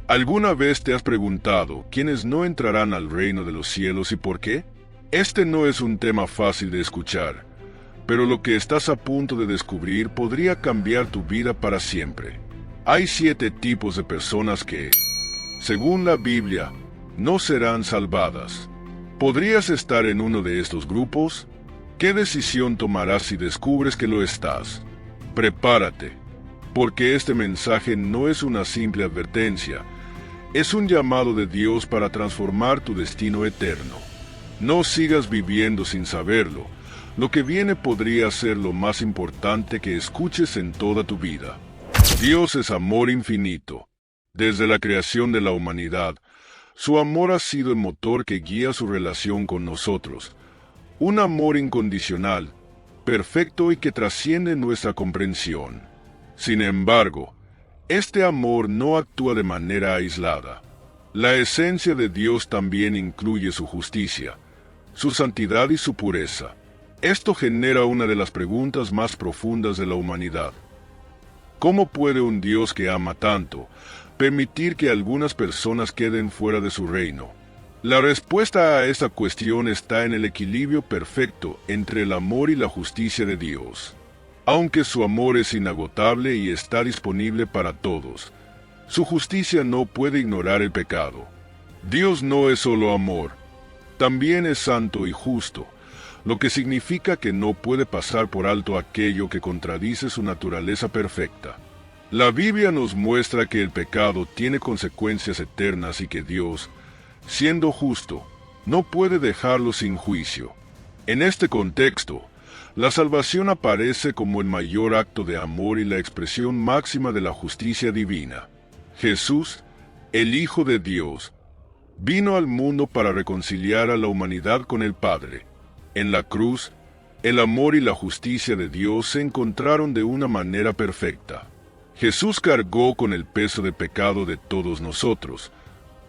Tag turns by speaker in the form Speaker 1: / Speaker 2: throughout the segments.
Speaker 1: ¿Alguna vez te has preguntado quiénes no entrarán al reino de los cielos y por qué? Este no es un tema fácil de escuchar, pero lo que estás a punto de descubrir podría cambiar tu vida para siempre. Hay 7 tipos de personas que, según la Biblia, no serán salvadas. ¿Podrías estar en uno de estos grupos? ¿Qué decisión tomarás si descubres que lo estás? Prepárate, porque este mensaje no es una simple advertencia, es un llamado de Dios para transformar tu destino eterno. No sigas viviendo sin saberlo. Lo que viene podría ser lo más importante que escuches en toda tu vida. Dios es amor infinito. Desde la creación de la humanidad, su amor ha sido el motor que guía su relación con nosotros. Un amor incondicional, perfecto y que trasciende nuestra comprensión. Sin embargo, este amor no actúa de manera aislada. La esencia de Dios también incluye su justicia, su santidad y su pureza. Esto genera una de las preguntas más profundas de la humanidad. ¿Cómo puede un Dios que ama tanto permitir que algunas personas queden fuera de su reino? La respuesta a esta cuestión está en el equilibrio perfecto entre el amor y la justicia de Dios. Aunque su amor es inagotable y está disponible para todos, su justicia no puede ignorar el pecado. Dios no es solo amor, también es santo y justo, lo que significa que no puede pasar por alto aquello que contradice su naturaleza perfecta. La Biblia nos muestra que el pecado tiene consecuencias eternas y que Dios, siendo justo, no puede dejarlo sin juicio. En este contexto, la salvación aparece como el mayor acto de amor y la expresión máxima de la justicia divina. Jesús, el Hijo de Dios, vino al mundo para reconciliar a la humanidad con el Padre. En la cruz, el amor y la justicia de Dios se encontraron de una manera perfecta. Jesús cargó con el peso de pecado de todos nosotros,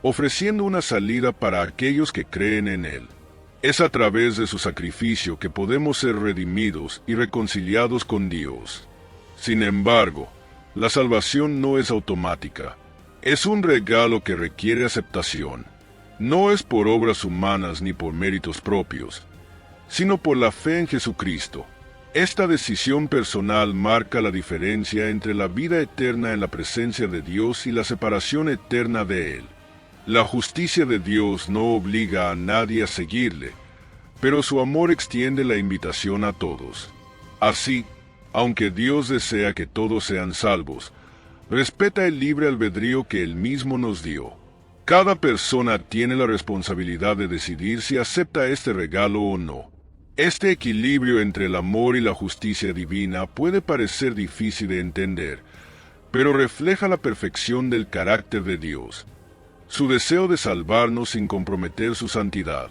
Speaker 1: ofreciendo una salida para aquellos que creen en Él. Es a través de su sacrificio que podemos ser redimidos y reconciliados con Dios. Sin embargo, la salvación no es automática. Es un regalo que requiere aceptación. No es por obras humanas ni por méritos propios, sino por la fe en Jesucristo. Esta decisión personal marca la diferencia entre la vida eterna en la presencia de Dios y la separación eterna de Él. La justicia de Dios no obliga a nadie a seguirle, pero su amor extiende la invitación a todos. Así, aunque Dios desea que todos sean salvos, respeta el libre albedrío que Él mismo nos dio. Cada persona tiene la responsabilidad de decidir si acepta este regalo o no. Este equilibrio entre el amor y la justicia divina puede parecer difícil de entender, pero refleja la perfección del carácter de Dios, su deseo de salvarnos sin comprometer su santidad.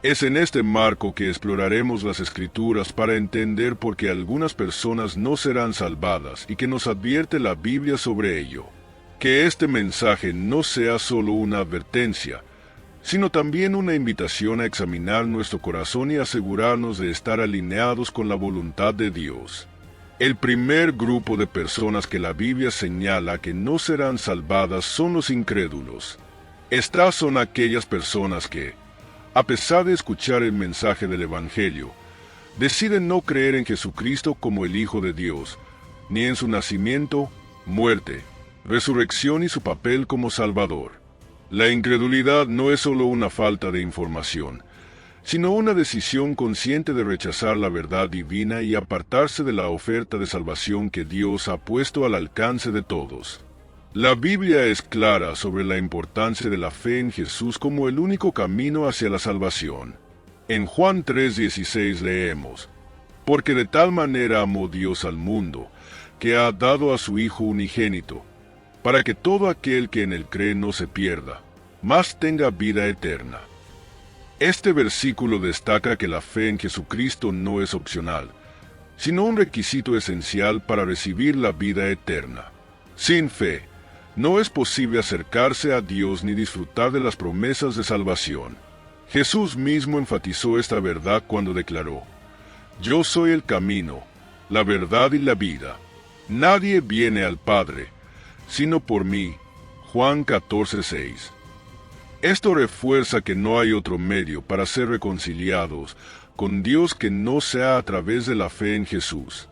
Speaker 1: Es en este marco que exploraremos las Escrituras para entender por qué algunas personas no serán salvadas y que nos advierte la Biblia sobre ello. Que este mensaje no sea solo una advertencia, sino también una invitación a examinar nuestro corazón y asegurarnos de estar alineados con la voluntad de Dios. El primer grupo de personas que la Biblia señala que no serán salvadas son los incrédulos. Estas son aquellas personas que, a pesar de escuchar el mensaje del Evangelio, deciden no creer en Jesucristo como el Hijo de Dios, ni en su nacimiento, muerte, resurrección y su papel como Salvador. La incredulidad no es solo una falta de información, sino una decisión consciente de rechazar la verdad divina y apartarse de la oferta de salvación que Dios ha puesto al alcance de todos. La Biblia es clara sobre la importancia de la fe en Jesús como el único camino hacia la salvación. En Juan 3:16 leemos: «Porque de tal manera amó Dios al mundo, que ha dado a su Hijo unigénito, para que todo aquel que en él cree no se pierda, mas tenga vida eterna». Este versículo destaca que la fe en Jesucristo no es opcional, sino un requisito esencial para recibir la vida eterna. Sin fe, no es posible acercarse a Dios ni disfrutar de las promesas de salvación. Jesús mismo enfatizó esta verdad cuando declaró: «Yo soy el camino, la verdad y la vida. Nadie viene al Padre, sino por mí». Juan 14:6. Esto refuerza que no hay otro medio para ser reconciliados con Dios que no sea a través de la fe en Jesús.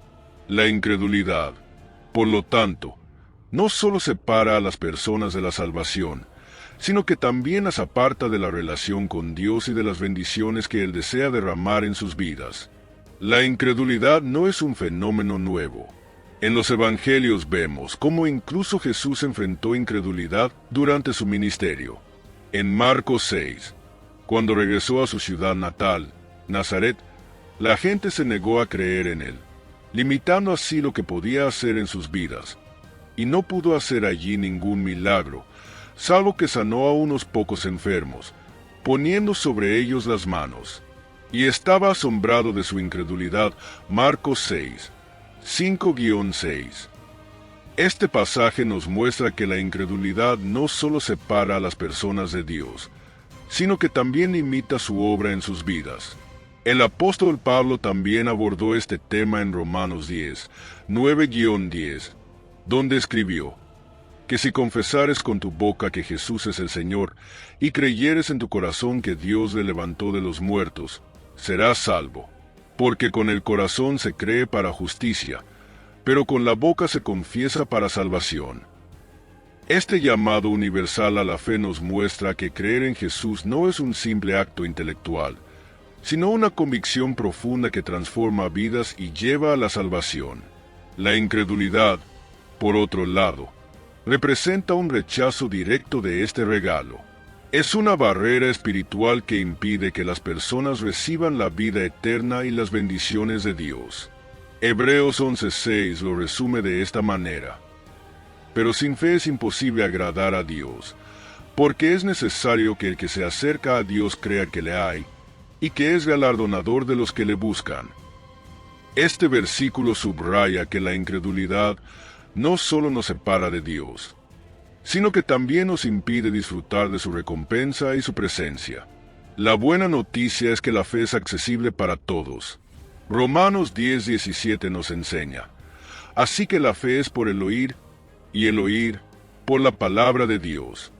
Speaker 1: La incredulidad, por lo tanto, no solo separa a las personas de la salvación, sino que también las aparta de la relación con Dios y de las bendiciones que Él desea derramar en sus vidas. La incredulidad no es un fenómeno nuevo. En los evangelios vemos cómo incluso Jesús enfrentó incredulidad durante su ministerio. En Marcos 6, cuando regresó a su ciudad natal, Nazaret, la gente se negó a creer en Él, limitando así lo que podía hacer en sus vidas, y no pudo hacer allí ningún milagro, salvo que sanó a unos pocos enfermos, poniendo sobre ellos las manos. Y estaba asombrado de su incredulidad. Marcos 6, 5-6. Este pasaje nos muestra que la incredulidad no solo separa a las personas de Dios, sino que también limita su obra en sus vidas. El apóstol Pablo también abordó este tema en Romanos 10, 9-10, donde escribió que si confesares con tu boca que Jesús es el Señor y creyeres en tu corazón que Dios le levantó de los muertos, serás salvo. Porque con el corazón se cree para justicia, pero con la boca se confiesa para salvación. Este llamado universal a la fe nos muestra que creer en Jesús no es un simple acto intelectual, sino una convicción profunda que transforma vidas y lleva a la salvación. La incredulidad, por otro lado, representa un rechazo directo de este regalo. Es una barrera espiritual que impide que las personas reciban la vida eterna y las bendiciones de Dios. Hebreos 11:6 lo resume de esta manera. Pero sin fe es imposible agradar a Dios, porque es necesario que el que se acerca a Dios crea que le hay, y que es galardonador de los que le buscan. Este versículo subraya que la incredulidad no solo nos separa de Dios, sino que también nos impide disfrutar de su recompensa y su presencia. La buena noticia es que la fe es accesible para todos. Romanos 10:17 nos enseña: así que la fe es por el oír, y el oír por la palabra de Dios.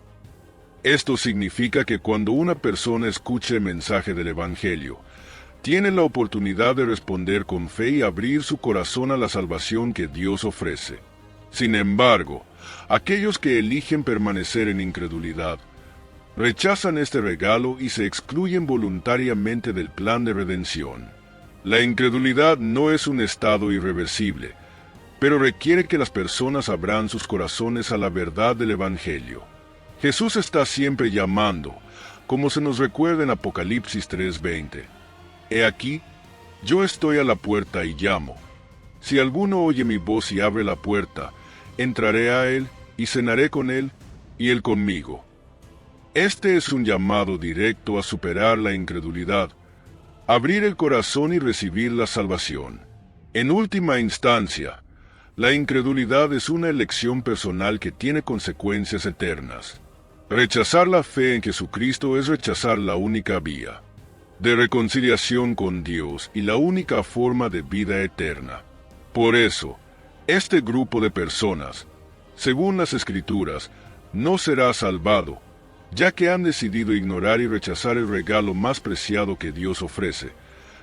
Speaker 1: Esto significa que cuando una persona escucha el mensaje del Evangelio, tiene la oportunidad de responder con fe y abrir su corazón a la salvación que Dios ofrece. Sin embargo, aquellos que eligen permanecer en incredulidad, rechazan este regalo y se excluyen voluntariamente del plan de redención. La incredulidad no es un estado irreversible, pero requiere que las personas abran sus corazones a la verdad del Evangelio. Jesús está siempre llamando, como se nos recuerda en Apocalipsis 3:20. He aquí, yo estoy a la puerta y llamo. Si alguno oye mi voz y abre la puerta, entraré a él y cenaré con él y él conmigo. Este es un llamado directo a superar la incredulidad, abrir el corazón y recibir la salvación. En última instancia, la incredulidad es una elección personal que tiene consecuencias eternas. Rechazar la fe en Jesucristo es rechazar la única vía de reconciliación con Dios y la única forma de vida eterna. Por eso, este grupo de personas, según las Escrituras, no será salvado, ya que han decidido ignorar y rechazar el regalo más preciado que Dios ofrece,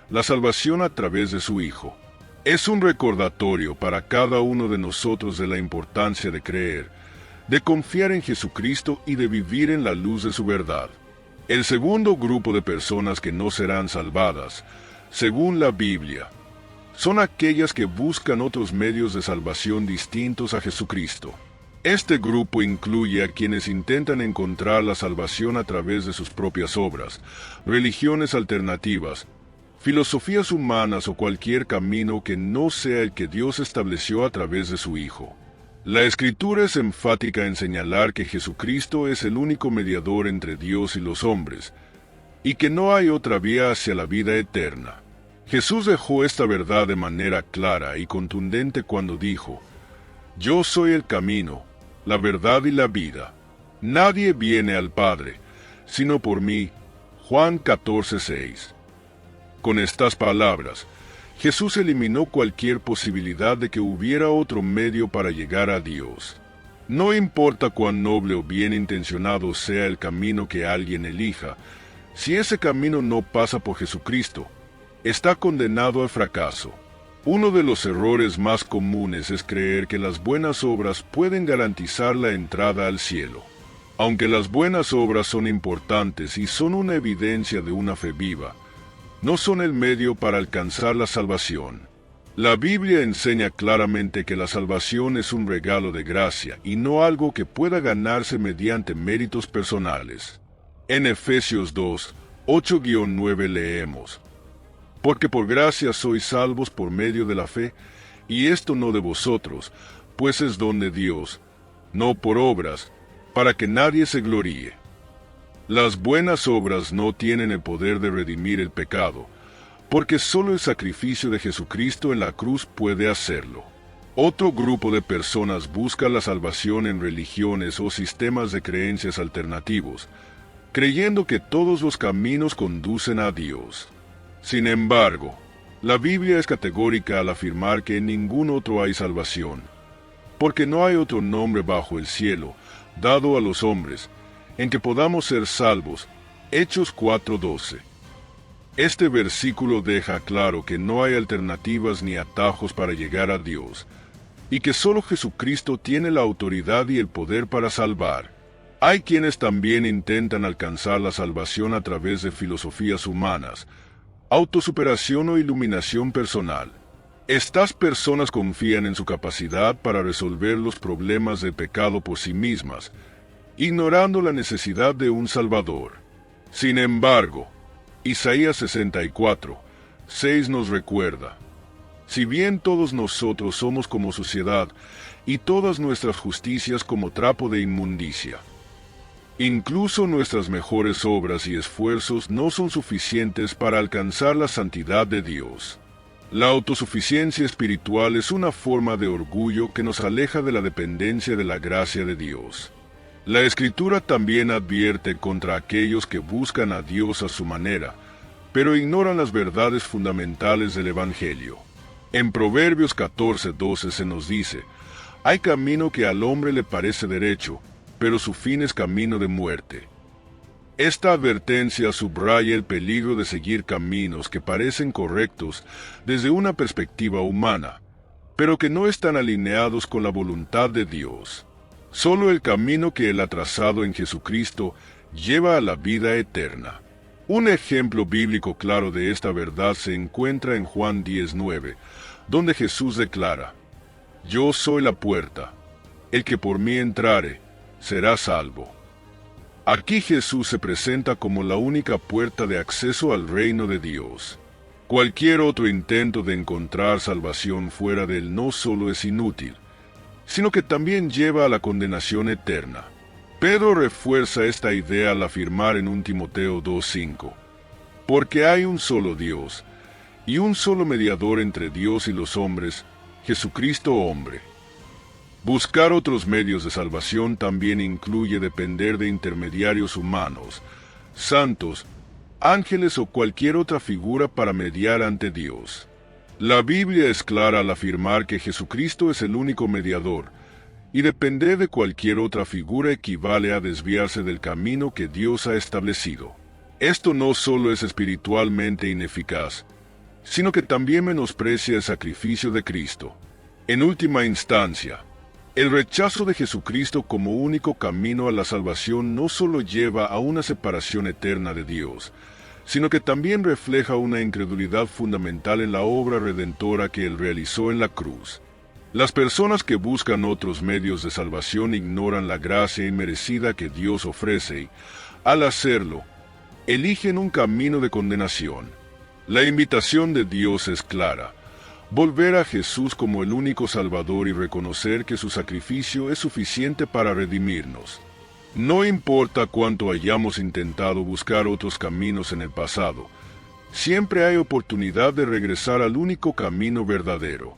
Speaker 1: la salvación a través de su Hijo. Es un recordatorio para cada uno de nosotros de la importancia de creer, de confiar en Jesucristo y de vivir en la luz de su verdad. El segundo grupo de personas que no serán salvadas, según la Biblia, son aquellas que buscan otros medios de salvación distintos a Jesucristo. Este grupo incluye a quienes intentan encontrar la salvación a través de sus propias obras, religiones alternativas, filosofías humanas o cualquier camino que no sea el que Dios estableció a través de su Hijo. La Escritura es enfática en señalar que Jesucristo es el único mediador entre Dios y los hombres, y que no hay otra vía hacia la vida eterna. Jesús dejó esta verdad de manera clara y contundente cuando dijo: Yo soy el camino, la verdad y la vida. Nadie viene al Padre, sino por mí. Juan 14:6. Con estas palabras, Jesús eliminó cualquier posibilidad de que hubiera otro medio para llegar a Dios. No importa cuán noble o bien intencionado sea el camino que alguien elija, si ese camino no pasa por Jesucristo, está condenado al fracaso. Uno de los errores más comunes es creer que las buenas obras pueden garantizar la entrada al cielo. Aunque las buenas obras son importantes y son una evidencia de una fe viva, no son el medio para alcanzar la salvación. La Biblia enseña claramente que la salvación es un regalo de gracia y no algo que pueda ganarse mediante méritos personales. En Efesios 2, 8-9 leemos: Porque por gracia sois salvos por medio de la fe, y esto no de vosotros, pues es don de Dios, no por obras, para que nadie se gloríe. Las buenas obras no tienen el poder de redimir el pecado, porque solo el sacrificio de Jesucristo en la cruz puede hacerlo. Otro grupo de personas busca la salvación en religiones o sistemas de creencias alternativos, creyendo que todos los caminos conducen a Dios. Sin embargo, la Biblia es categórica al afirmar que en ningún otro hay salvación, porque no hay otro nombre bajo el cielo, dado a los hombres, en que podamos ser salvos. Hechos 4:12. Este versículo deja claro que no hay alternativas ni atajos para llegar a Dios, y que solo Jesucristo tiene la autoridad y el poder para salvar. Hay quienes también intentan alcanzar la salvación a través de filosofías humanas, autosuperación o iluminación personal. Estas personas confían en su capacidad para resolver los problemas del pecado por sí mismas, ignorando la necesidad de un Salvador. Sin embargo, Isaías 64:6 nos recuerda: Si bien todos nosotros somos como suciedad, y todas nuestras justicias como trapo de inmundicia, incluso nuestras mejores obras y esfuerzos no son suficientes para alcanzar la santidad de Dios. La autosuficiencia espiritual es una forma de orgullo que nos aleja de la dependencia de la gracia de Dios. La Escritura también advierte contra aquellos que buscan a Dios a su manera, pero ignoran las verdades fundamentales del Evangelio. En Proverbios 14:12 se nos dice: Hay camino que al hombre le parece derecho, pero su fin es camino de muerte. Esta advertencia subraya el peligro de seguir caminos que parecen correctos desde una perspectiva humana, pero que no están alineados con la voluntad de Dios. Solo el camino que Él ha trazado en Jesucristo lleva a la vida eterna. Un ejemplo bíblico claro de esta verdad se encuentra en Juan 10:9, donde Jesús declara: Yo soy la puerta, el que por mí entrare, será salvo. Aquí Jesús se presenta como la única puerta de acceso al reino de Dios. Cualquier otro intento de encontrar salvación fuera de Él no solo es inútil, sino que también lleva a la condenación eterna. Pedro refuerza esta idea al afirmar en 1 Timoteo 2:5: Porque hay un solo Dios, y un solo mediador entre Dios y los hombres, Jesucristo hombre. Buscar otros medios de salvación también incluye depender de intermediarios humanos, santos, ángeles o cualquier otra figura para mediar ante Dios. La Biblia es clara al afirmar que Jesucristo es el único mediador, y depender de cualquier otra figura equivale a desviarse del camino que Dios ha establecido. Esto no solo es espiritualmente ineficaz, sino que también menosprecia el sacrificio de Cristo. En última instancia, el rechazo de Jesucristo como único camino a la salvación no solo lleva a una separación eterna de Dios, sino que también refleja una incredulidad fundamental en la obra redentora que Él realizó en la cruz. Las personas que buscan otros medios de salvación ignoran la gracia inmerecida que Dios ofrece y, al hacerlo, eligen un camino de condenación. La invitación de Dios es clara: volver a Jesús como el único Salvador y reconocer que su sacrificio es suficiente para redimirnos. No importa cuánto hayamos intentado buscar otros caminos en el pasado, siempre hay oportunidad de regresar al único camino verdadero.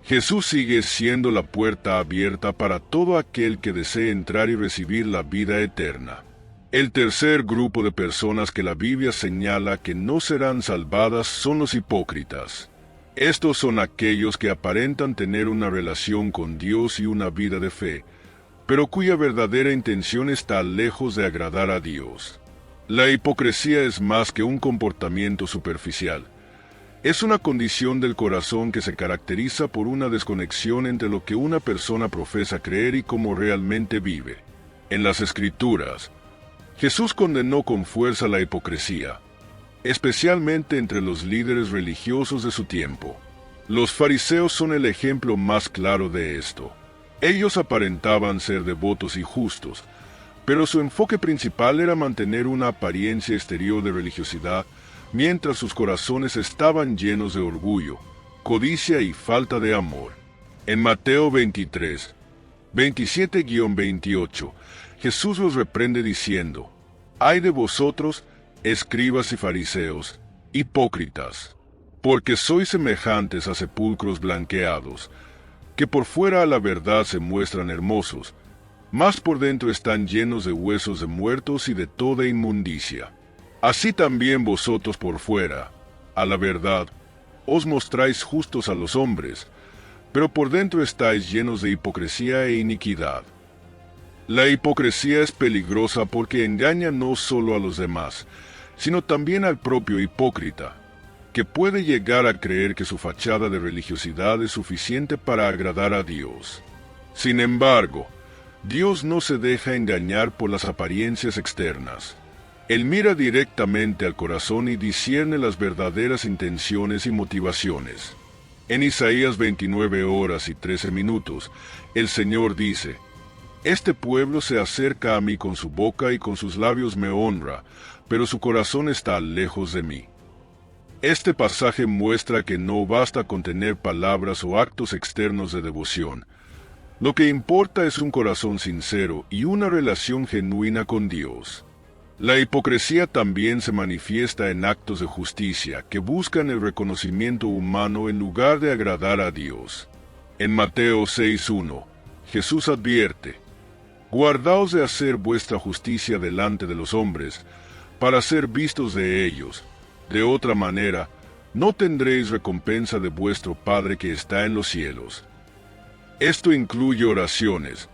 Speaker 1: Jesús sigue siendo la puerta abierta para todo aquel que desee entrar y recibir la vida eterna. El tercer grupo de personas que la Biblia señala que no serán salvadas son los hipócritas. Estos son aquellos que aparentan tener una relación con Dios y una vida de fe, pero cuya verdadera intención está lejos de agradar a Dios. La hipocresía es más que un comportamiento superficial. Es una condición del corazón que se caracteriza por una desconexión entre lo que una persona profesa creer y cómo realmente vive. En las Escrituras, Jesús condenó con fuerza la hipocresía, especialmente entre los líderes religiosos de su tiempo. Los fariseos son el ejemplo más claro de esto. Ellos aparentaban ser devotos y justos, pero su enfoque principal era mantener una apariencia exterior de religiosidad, mientras sus corazones estaban llenos de orgullo, codicia y falta de amor. En Mateo 23, 27-28, Jesús los reprende diciendo: «Ay de vosotros, escribas y fariseos, hipócritas, porque sois semejantes a sepulcros blanqueados, que por fuera a la verdad se muestran hermosos, mas por dentro están llenos de huesos de muertos y de toda inmundicia. Así también vosotros por fuera, a la verdad, os mostráis justos a los hombres, pero por dentro estáis llenos de hipocresía e iniquidad». La hipocresía es peligrosa porque engaña no solo a los demás, sino también al propio hipócrita, que puede llegar a creer que su fachada de religiosidad es suficiente para agradar a Dios. Sin embargo, Dios no se deja engañar por las apariencias externas. Él mira directamente al corazón y discierne las verdaderas intenciones y motivaciones. En Isaías 29:13, el Señor dice: «Este pueblo se acerca a mí con su boca y con sus labios me honra, pero su corazón está lejos de mí». Este pasaje muestra que no basta con tener palabras o actos externos de devoción. Lo que importa es un corazón sincero y una relación genuina con Dios. La hipocresía también se manifiesta en actos de justicia que buscan el reconocimiento humano en lugar de agradar a Dios. En Mateo 6:1, Jesús advierte: «Guardaos de hacer vuestra justicia delante de los hombres, para ser vistos de ellos. De otra manera, no tendréis recompensa de vuestro Padre que está en los cielos». Esto incluye oraciones,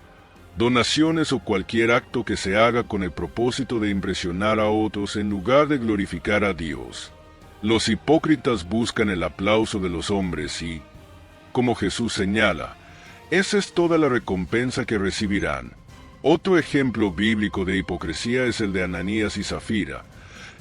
Speaker 1: donaciones o cualquier acto que se haga con el propósito de impresionar a otros en lugar de glorificar a Dios. Los hipócritas buscan el aplauso de los hombres y, como Jesús señala, esa es toda la recompensa que recibirán. Otro ejemplo bíblico de hipocresía es el de Ananías y Zafira,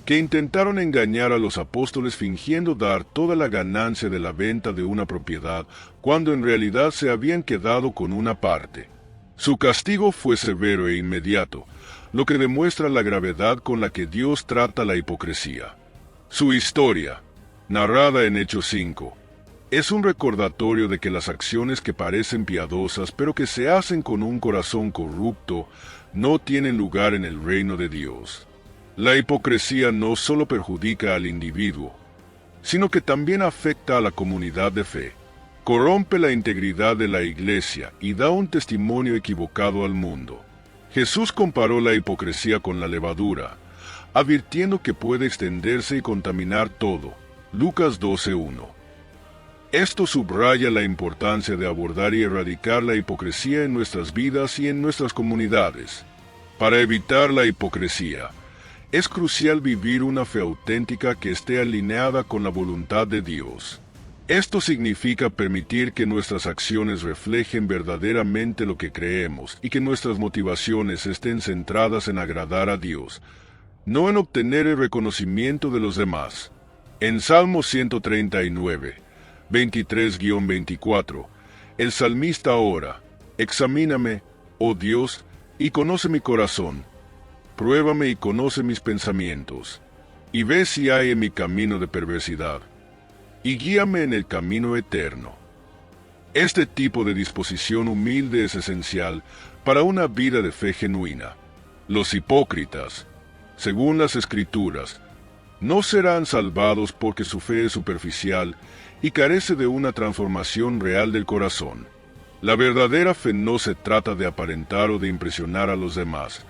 Speaker 1: que intentaron engañar a los apóstoles fingiendo dar toda la ganancia de la venta de una propiedad, cuando en realidad se habían quedado con una parte. Su castigo fue severo e inmediato, lo que demuestra la gravedad con la que Dios trata la hipocresía. Su historia, narrada en Hechos 5, es un recordatorio de que las acciones que parecen piadosas pero que se hacen con un corazón corrupto no tienen lugar en el reino de Dios. La hipocresía no solo perjudica al individuo, sino que también afecta a la comunidad de fe. Corrompe la integridad de la iglesia y da un testimonio equivocado al mundo. Jesús comparó la hipocresía con la levadura, advirtiendo que puede extenderse y contaminar todo. Lucas 12:1. Esto subraya la importancia de abordar y erradicar la hipocresía en nuestras vidas y en nuestras comunidades. Para evitar la hipocresía, es crucial vivir una fe auténtica que esté alineada con la voluntad de Dios. Esto significa permitir que nuestras acciones reflejen verdaderamente lo que creemos y que nuestras motivaciones estén centradas en agradar a Dios, no en obtener el reconocimiento de los demás. En Salmo 139, 23-24, el salmista ora: «Examíname, oh Dios, y conoce mi corazón. Pruébame y conoce mis pensamientos, y ve si hay en mi camino de perversidad, y guíame en el camino eterno». Este tipo de disposición humilde es esencial para una vida de fe genuina. Los hipócritas, según las Escrituras, no serán salvados porque su fe es superficial y carece de una transformación real del corazón. La verdadera fe no se trata de aparentar o de impresionar a los demás,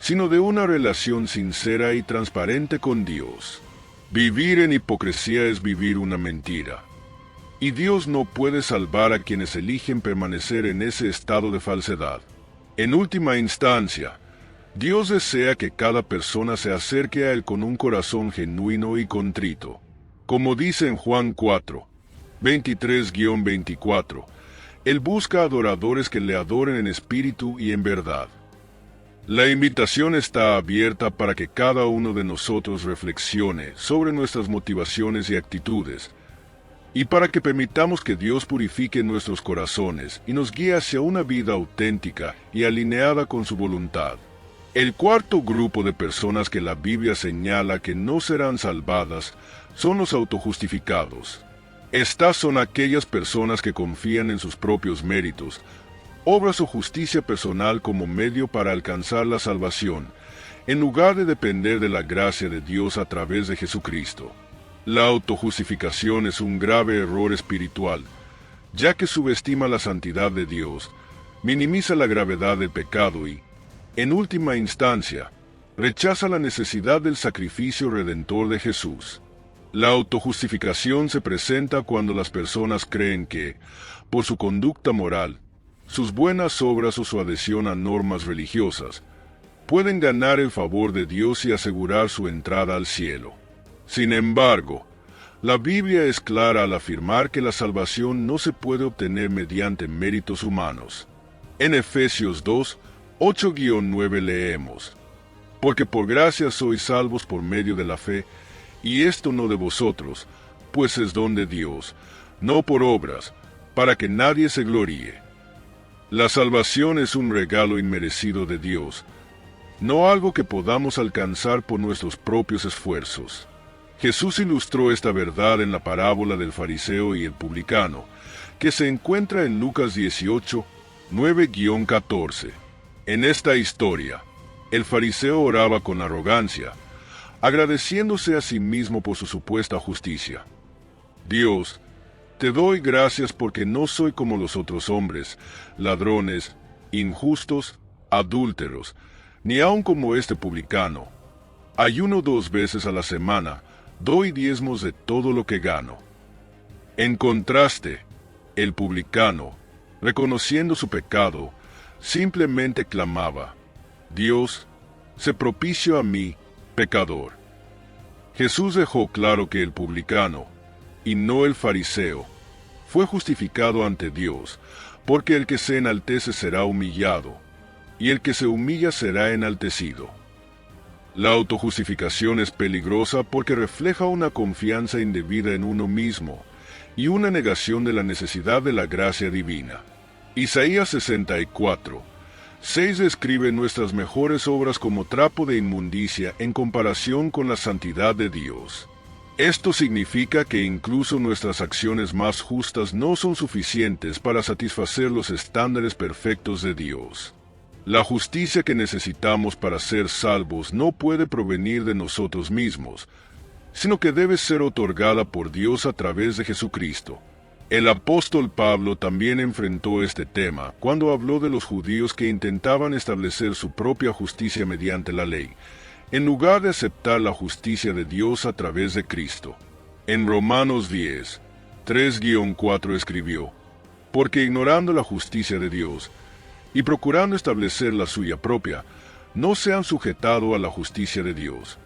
Speaker 1: sino de una relación sincera y transparente con Dios. Vivir en hipocresía es vivir una mentira, y Dios no puede salvar a quienes eligen permanecer en ese estado de falsedad. En última instancia, Dios desea que cada persona se acerque a Él con un corazón genuino y contrito. Como dice en Juan 4, 23-24, Él busca adoradores que le adoren en espíritu y en verdad. La invitación está abierta para que cada uno de nosotros reflexione sobre nuestras motivaciones y actitudes, y para que permitamos que Dios purifique nuestros corazones y nos guíe hacia una vida auténtica y alineada con su voluntad. El cuarto grupo de personas que la Biblia señala que no serán salvadas son los autojustificados. Estas son aquellas personas que confían en sus propios méritos, obras o justicia personal como medio para alcanzar la salvación, en lugar de depender de la gracia de Dios a través de Jesucristo. La autojustificación es un grave error espiritual, ya que subestima la santidad de Dios, minimiza la gravedad del pecado y, en última instancia, rechaza la necesidad del sacrificio redentor de Jesús. La autojustificación se presenta cuando las personas creen que, por su conducta moral, sus buenas obras o su adhesión a normas religiosas, pueden ganar el favor de Dios y asegurar su entrada al cielo. Sin embargo, la Biblia es clara al afirmar que la salvación no se puede obtener mediante méritos humanos. En Efesios 2, 8-9 leemos: Porque por gracia sois salvos por medio de la fe, y esto no de vosotros, pues es don de Dios, no por obras, para que nadie se gloríe. La salvación es un regalo inmerecido de Dios, no algo que podamos alcanzar por nuestros propios esfuerzos. Jesús ilustró esta verdad en la parábola del fariseo y el publicano, que se encuentra en Lucas 18, 9-14. En esta historia, el fariseo oraba con arrogancia, agradeciéndose a sí mismo por su supuesta justicia. Dios, te doy gracias porque no soy como los otros hombres, ladrones, injustos, adúlteros, ni aun como este publicano. Ayuno 2 veces a la semana, doy diezmos de todo lo que gano. En contraste, el publicano, reconociendo su pecado, simplemente clamaba: Dios, sé propicio a mí, pecador. Jesús dejó claro que el publicano, y no el fariseo, fue justificado ante Dios, porque el que se enaltece será humillado, y el que se humilla será enaltecido. La autojustificación es peligrosa porque refleja una confianza indebida en uno mismo y una negación de la necesidad de la gracia divina. Isaías 64, 6 describe nuestras mejores obras como trapo de inmundicia en comparación con la santidad de Dios. Esto significa que incluso nuestras acciones más justas no son suficientes para satisfacer los estándares perfectos de Dios. La justicia que necesitamos para ser salvos no puede provenir de nosotros mismos, sino que debe ser otorgada por Dios a través de Jesucristo. El apóstol Pablo también enfrentó este tema cuando habló de los judíos que intentaban establecer su propia justicia mediante la ley, en lugar de aceptar la justicia de Dios a través de Cristo. En Romanos 10, 3-4 escribió: Porque ignorando la justicia de Dios, y procurando establecer la suya propia, no se han sujetado a la justicia de Dios.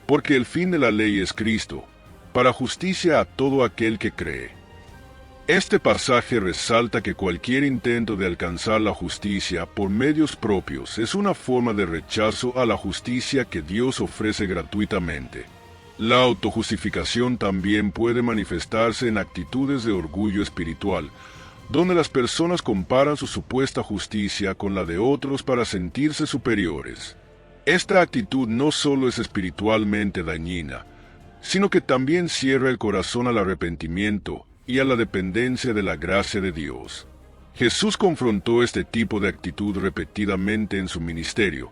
Speaker 1: Porque el fin de la ley es Cristo, para justicia a todo aquel que cree. Este pasaje resalta que cualquier intento de alcanzar la justicia por medios propios es una forma de rechazo a la justicia que Dios ofrece gratuitamente. La autojustificación también puede manifestarse en actitudes de orgullo espiritual, donde las personas comparan su supuesta justicia con la de otros para sentirse superiores. Esta actitud no solo es espiritualmente dañina, sino que también cierra el corazón al arrepentimiento y a la dependencia de la gracia de Dios. Jesús confrontó este tipo de actitud repetidamente en su ministerio,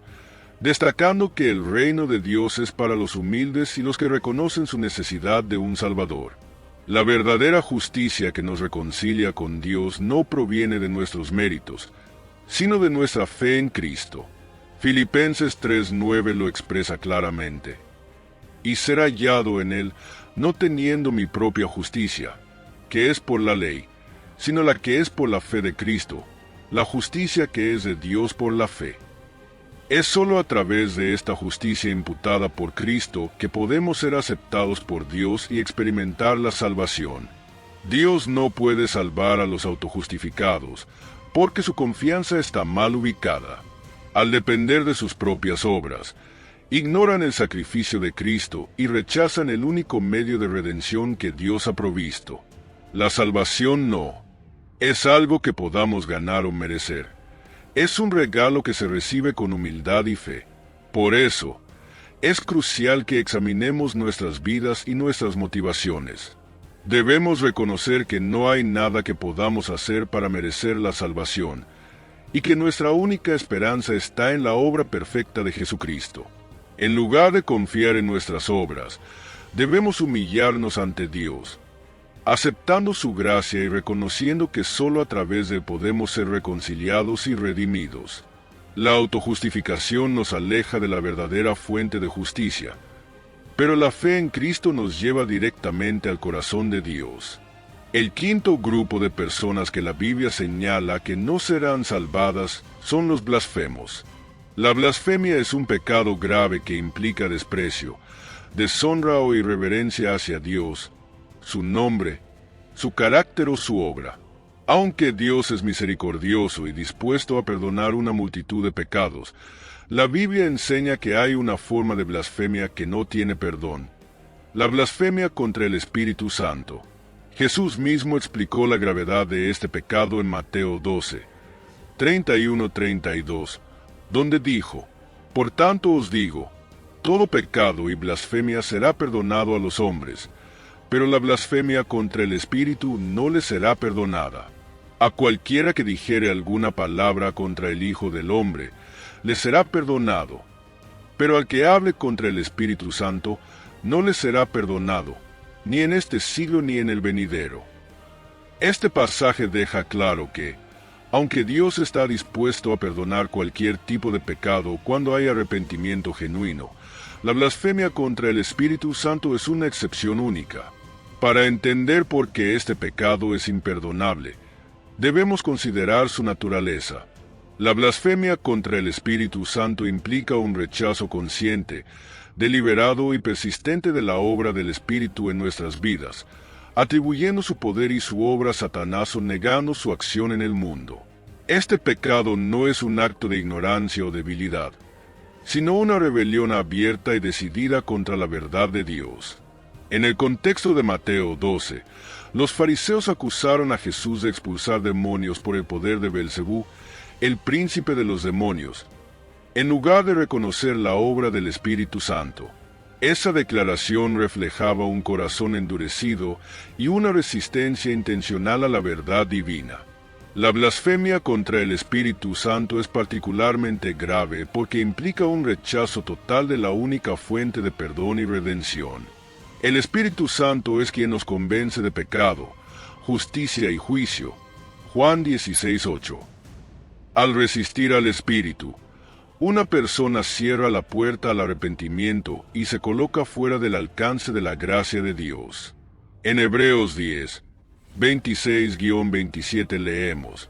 Speaker 1: destacando que el reino de Dios es para los humildes y los que reconocen su necesidad de un Salvador. La verdadera justicia que nos reconcilia con Dios no proviene de nuestros méritos, sino de nuestra fe en Cristo. Filipenses 3:9 lo expresa claramente: Y ser hallado en Él, no teniendo mi propia justicia, que es por la ley, sino la que es por la fe de Cristo, la justicia que es de Dios por la fe. Es sólo a través de esta justicia imputada por Cristo que podemos ser aceptados por Dios y experimentar la salvación. Dios no puede salvar a los autojustificados, porque su confianza está mal ubicada. Al depender de sus propias obras, ignoran el sacrificio de Cristo y rechazan el único medio de redención que Dios ha provisto. La salvación no es algo que podamos ganar o merecer. Es un regalo que se recibe con humildad y fe. Por eso, es crucial que examinemos nuestras vidas y nuestras motivaciones. Debemos reconocer que no hay nada que podamos hacer para merecer la salvación, y que nuestra única esperanza está en la obra perfecta de Jesucristo. En lugar de confiar en nuestras obras, debemos humillarnos ante Dios, aceptando su gracia y reconociendo que sólo a través de él podemos ser reconciliados y redimidos. La autojustificación nos aleja de la verdadera fuente de justicia, pero la fe en Cristo nos lleva directamente al corazón de Dios. El quinto grupo de personas que la Biblia señala que no serán salvadas son los blasfemos. La blasfemia es un pecado grave que implica desprecio, deshonra o irreverencia hacia Dios, su nombre, su carácter o su obra. Aunque Dios es misericordioso y dispuesto a perdonar una multitud de pecados, la Biblia enseña que hay una forma de blasfemia que no tiene perdón: la blasfemia contra el Espíritu Santo. Jesús mismo explicó la gravedad de este pecado en Mateo 12, 31-32, donde dijo: Por tanto os digo, todo pecado y blasfemia será perdonado a los hombres, pero la blasfemia contra el Espíritu no le será perdonada. A cualquiera que dijere alguna palabra contra el Hijo del Hombre, le será perdonado, pero al que hable contra el Espíritu Santo, no le será perdonado, ni en este siglo ni en el venidero. Este pasaje deja claro que, aunque Dios está dispuesto a perdonar cualquier tipo de pecado cuando hay arrepentimiento genuino, la blasfemia contra el Espíritu Santo es una excepción única. Para entender por qué este pecado es imperdonable, debemos considerar su naturaleza. La blasfemia contra el Espíritu Santo implica un rechazo consciente, deliberado y persistente de la obra del Espíritu en nuestras vidas, atribuyendo su poder y su obra a Satanás o negando su acción en el mundo. Este pecado no es un acto de ignorancia o debilidad, sino una rebelión abierta y decidida contra la verdad de Dios. En el contexto de Mateo 12, los fariseos acusaron a Jesús de expulsar demonios por el poder de Belcebú, el príncipe de los demonios, en lugar de reconocer la obra del Espíritu Santo. Esa declaración reflejaba un corazón endurecido y una resistencia intencional a la verdad divina. La blasfemia contra el Espíritu Santo es particularmente grave porque implica un rechazo total de la única fuente de perdón y redención. El Espíritu Santo es quien nos convence de pecado, justicia y juicio. Juan 16:8. Al resistir al Espíritu, una persona cierra la puerta al arrepentimiento y se coloca fuera del alcance de la gracia de Dios. En Hebreos 10, 26-27 leemos: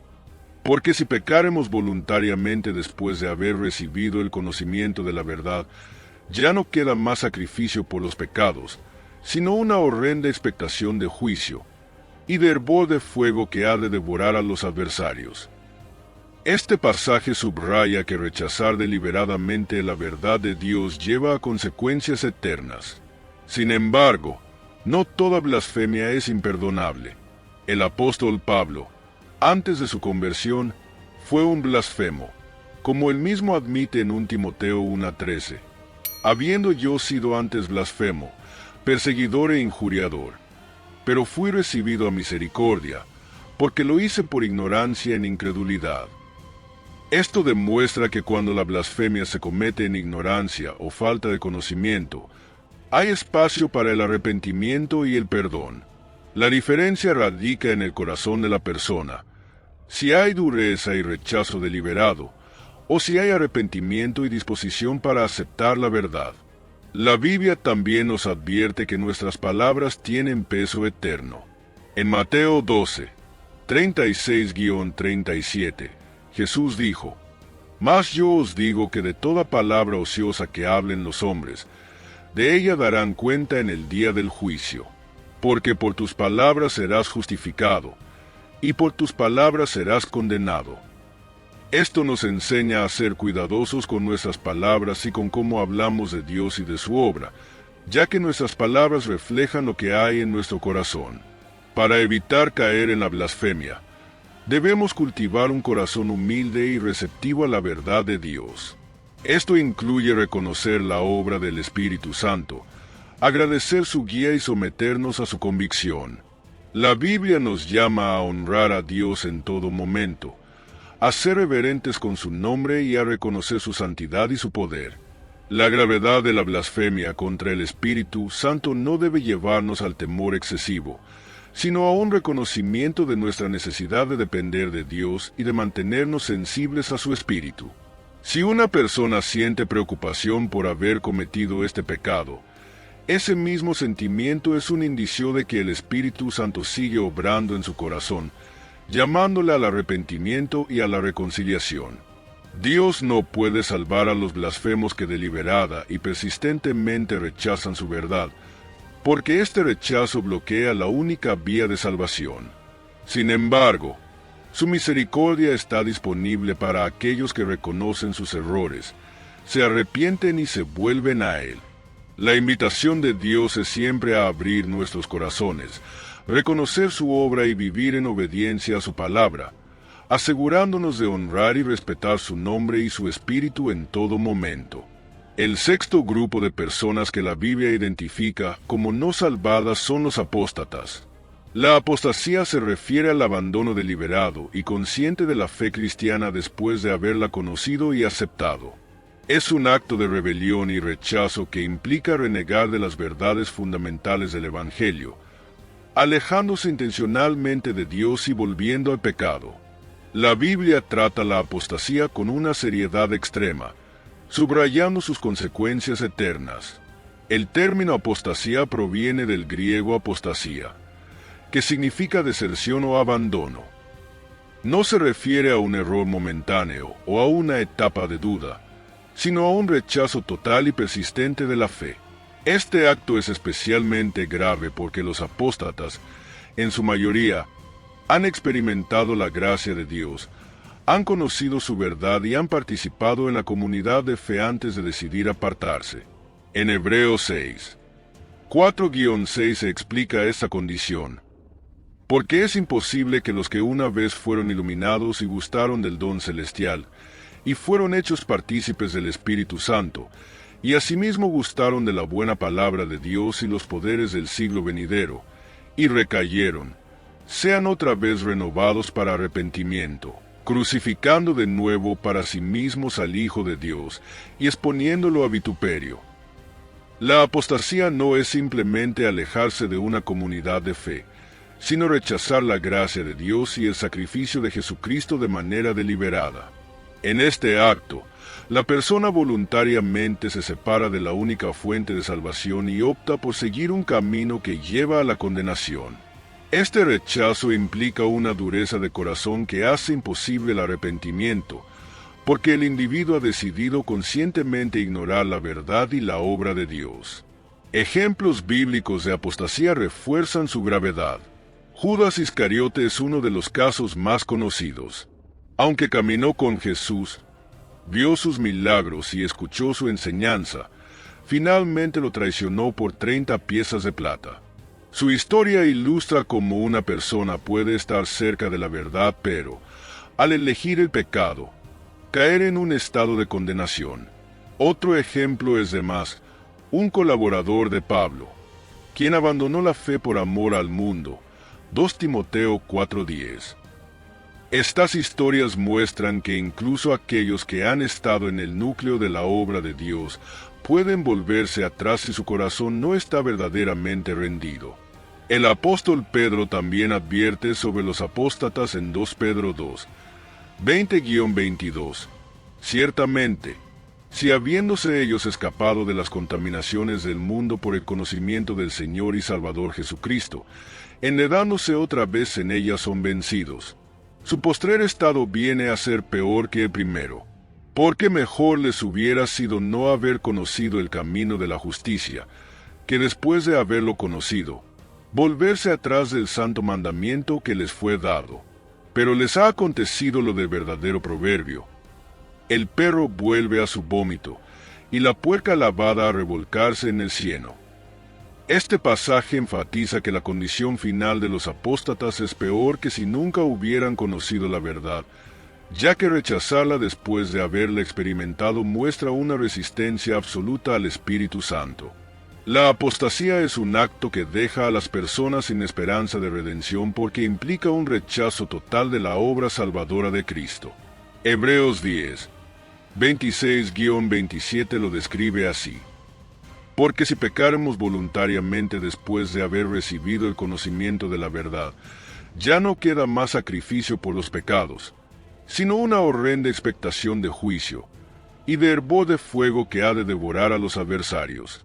Speaker 1: Porque si pecáremos voluntariamente después de haber recibido el conocimiento de la verdad, ya no queda más sacrificio por los pecados, sino una horrenda expectación de juicio, y de hervor de fuego que ha de devorar a los adversarios. Este pasaje subraya que rechazar deliberadamente la verdad de Dios lleva a consecuencias eternas. Sin embargo, no toda blasfemia es imperdonable. El apóstol Pablo, antes de su conversión, fue un blasfemo, como él mismo admite en 1 Timoteo 1:13. Habiendo yo sido antes blasfemo, perseguidor e injuriador, pero fui recibido a misericordia, porque lo hice por ignorancia en incredulidad. Esto demuestra que cuando la blasfemia se comete en ignorancia o falta de conocimiento, hay espacio para el arrepentimiento y el perdón. La diferencia radica en el corazón de la persona. Si hay dureza y rechazo deliberado, o si hay arrepentimiento y disposición para aceptar la verdad. La Biblia también nos advierte que nuestras palabras tienen peso eterno. En Mateo 12, 36-37, Jesús dijo: Mas yo os digo que de toda palabra ociosa que hablen los hombres, de ella darán cuenta en el día del juicio. Porque por tus palabras serás justificado, y por tus palabras serás condenado. Esto nos enseña a ser cuidadosos con nuestras palabras y con cómo hablamos de Dios y de su obra, ya que nuestras palabras reflejan lo que hay en nuestro corazón. Para evitar caer en la blasfemia, debemos cultivar un corazón humilde y receptivo a la verdad de Dios. Esto incluye reconocer la obra del Espíritu Santo, agradecer su guía y someternos a su convicción. La Biblia nos llama a honrar a Dios en todo momento, a ser reverentes con su nombre y a reconocer su santidad y su poder. La gravedad de la blasfemia contra el Espíritu Santo no debe llevarnos al temor excesivo, sino a un reconocimiento de nuestra necesidad de depender de Dios y de mantenernos sensibles a su Espíritu. Si una persona siente preocupación por haber cometido este pecado, ese mismo sentimiento es un indicio de que el Espíritu Santo sigue obrando en su corazón, llamándole al arrepentimiento y a la reconciliación. Dios no puede salvar a los blasfemos que deliberada y persistentemente rechazan su verdad, porque este rechazo bloquea la única vía de salvación. Sin embargo, su misericordia está disponible para aquellos que reconocen sus errores, se arrepienten y se vuelven a Él. La invitación de Dios es siempre a abrir nuestros corazones, reconocer su obra y vivir en obediencia a su palabra, asegurándonos de honrar y respetar su nombre y su espíritu en todo momento. El sexto grupo de personas que la Biblia identifica como no salvadas son los apóstatas. La apostasía se refiere al abandono deliberado y consciente de la fe cristiana después de haberla conocido y aceptado. Es un acto de rebelión y rechazo que implica renegar de las verdades fundamentales del Evangelio, alejándose intencionalmente de Dios y volviendo al pecado. La Biblia trata la apostasía con una seriedad extrema, subrayando sus consecuencias eternas. El término apostasía proviene del griego apostasía, que significa deserción o abandono. No se refiere a un error momentáneo o a una etapa de duda, sino a un rechazo total y persistente de la fe. Este acto es especialmente grave porque los apóstatas, en su mayoría, han experimentado la gracia de Dios, han conocido su verdad y han participado en la comunidad de fe antes de decidir apartarse. En Hebreos 6, 4-6 se explica esta condición. Porque es imposible que los que una vez fueron iluminados y gustaron del don celestial, y fueron hechos partícipes del Espíritu Santo, y asimismo gustaron de la buena palabra de Dios y los poderes del siglo venidero, y recayeron, sean otra vez renovados para arrepentimiento, crucificando de nuevo para sí mismos al Hijo de Dios, y exponiéndolo a vituperio. La apostasía no es simplemente alejarse de una comunidad de fe, sino rechazar la gracia de Dios y el sacrificio de Jesucristo de manera deliberada. En este acto, la persona voluntariamente se separa de la única fuente de salvación y opta por seguir un camino que lleva a la condenación. Este rechazo implica una dureza de corazón que hace imposible el arrepentimiento, porque el individuo ha decidido conscientemente ignorar la verdad y la obra de Dios. Ejemplos bíblicos de apostasía refuerzan su gravedad. Judas Iscariote es uno de los casos más conocidos. Aunque caminó con Jesús, vio sus milagros y escuchó su enseñanza, finalmente lo traicionó por 30 piezas de plata. Su historia ilustra cómo una persona puede estar cerca de la verdad, pero, al elegir el pecado, caer en un estado de condenación. Otro ejemplo es Demas, un colaborador de Pablo, quien abandonó la fe por amor al mundo. 2 Timoteo 4:10. Estas historias muestran que incluso aquellos que han estado en el núcleo de la obra de Dios pueden volverse atrás si su corazón no está verdaderamente rendido. El apóstol Pedro también advierte sobre los apóstatas en 2 Pedro 2, 20-22. Ciertamente, si habiéndose ellos escapado de las contaminaciones del mundo por el conocimiento del Señor y Salvador Jesucristo, enredándose otra vez en ellas son vencidos. Su postrer estado viene a ser peor que el primero, porque mejor les hubiera sido no haber conocido el camino de la justicia, que después de haberlo conocido, volverse atrás del santo mandamiento que les fue dado. Pero les ha acontecido lo del verdadero proverbio: el perro vuelve a su vómito, y la puerca lavada a revolcarse en el cieno. Este pasaje enfatiza que la condición final de los apóstatas es peor que si nunca hubieran conocido la verdad, ya que rechazarla después de haberla experimentado muestra una resistencia absoluta al Espíritu Santo. La apostasía es un acto que deja a las personas sin esperanza de redención porque implica un rechazo total de la obra salvadora de Cristo. Hebreos 10, 26-27 lo describe así: porque si pecáramos voluntariamente después de haber recibido el conocimiento de la verdad, ya no queda más sacrificio por los pecados, sino una horrenda expectación de juicio, y de hervor de fuego que ha de devorar a los adversarios.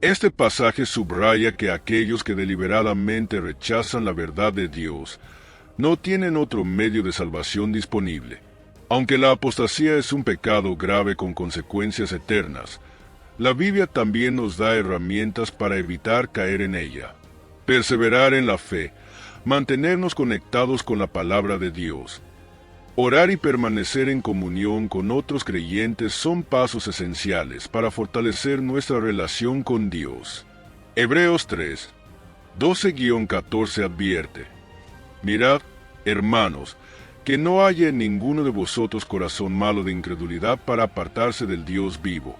Speaker 1: Este pasaje subraya que aquellos que deliberadamente rechazan la verdad de Dios no tienen otro medio de salvación disponible. Aunque la apostasía es un pecado grave con consecuencias eternas, la Biblia también nos da herramientas para evitar caer en ella. Perseverar en la fe, mantenernos conectados con la palabra de Dios, orar y permanecer en comunión con otros creyentes son pasos esenciales para fortalecer nuestra relación con Dios. Hebreos 3, 12-14 advierte: mirad, hermanos, que no haya en ninguno de vosotros corazón malo de incredulidad para apartarse del Dios vivo.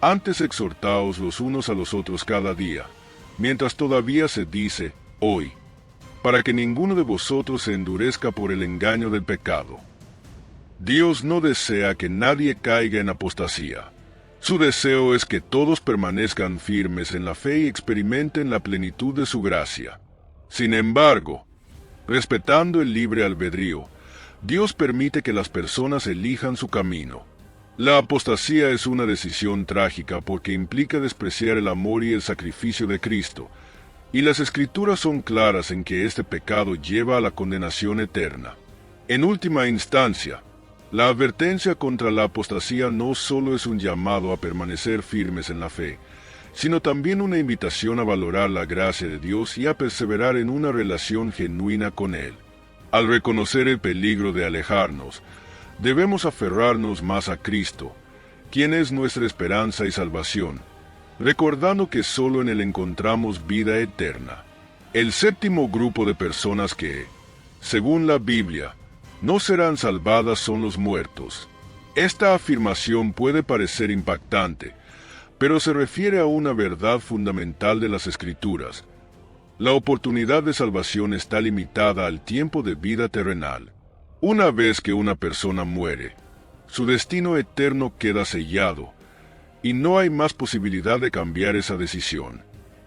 Speaker 1: Antes exhortaos los unos a los otros cada día, mientras todavía se dice hoy, para que ninguno de vosotros se endurezca por el engaño del pecado. Dios no desea que nadie caiga en apostasía. Su deseo es que todos permanezcan firmes en la fe y experimenten la plenitud de su gracia. Sin embargo, respetando el libre albedrío, Dios permite que las personas elijan su camino. La apostasía es una decisión trágica porque implica despreciar el amor y el sacrificio de Cristo, y las Escrituras son claras en que este pecado lleva a la condenación eterna. En última instancia, la advertencia contra la apostasía no solo es un llamado a permanecer firmes en la fe, sino también una invitación a valorar la gracia de Dios y a perseverar en una relación genuina con Él. Al reconocer el peligro de alejarnos, debemos aferrarnos más a Cristo, quien es nuestra esperanza y salvación, recordando que solo en Él encontramos vida eterna. El séptimo grupo de personas que, según la Biblia, no serán salvadas son los muertos. Esta afirmación puede parecer impactante, pero se refiere a una verdad fundamental de las Escrituras. La oportunidad de salvación está limitada al tiempo de vida terrenal. Una vez que una persona muere, su destino eterno queda sellado, y no hay más posibilidad de cambiar esa decisión.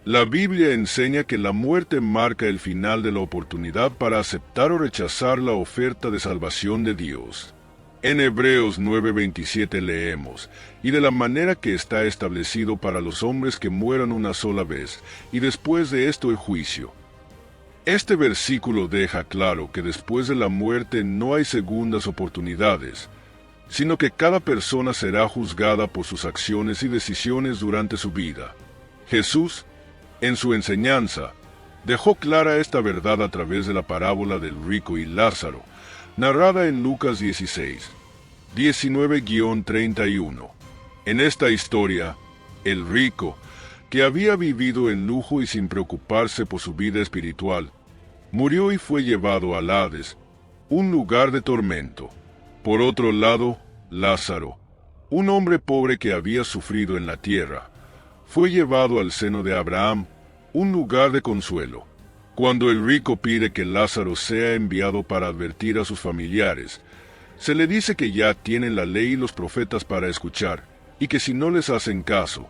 Speaker 1: La Biblia enseña que la muerte marca el final de la oportunidad para aceptar o rechazar la oferta de salvación de Dios. En Hebreos 9:27 leemos: y de la manera que está establecido para los hombres que mueran una sola vez, y después de esto el juicio. Este versículo deja claro que después de la muerte no hay segundas oportunidades, sino que cada persona será juzgada por sus acciones y decisiones durante su vida. Jesús, en su enseñanza, dejó clara esta verdad a través de la parábola del rico y Lázaro, narrada en Lucas 16, 19-31. En esta historia, el rico, que había vivido en lujo y sin preocuparse por su vida espiritual, murió y fue llevado al Hades, un lugar de tormento. Por otro lado, Lázaro, un hombre pobre que había sufrido en la tierra, fue llevado al seno de Abraham, un lugar de consuelo. Cuando el rico pide que Lázaro sea enviado para advertir a sus familiares, se le dice que ya tienen la ley y los profetas para escuchar, y que si no les hacen caso,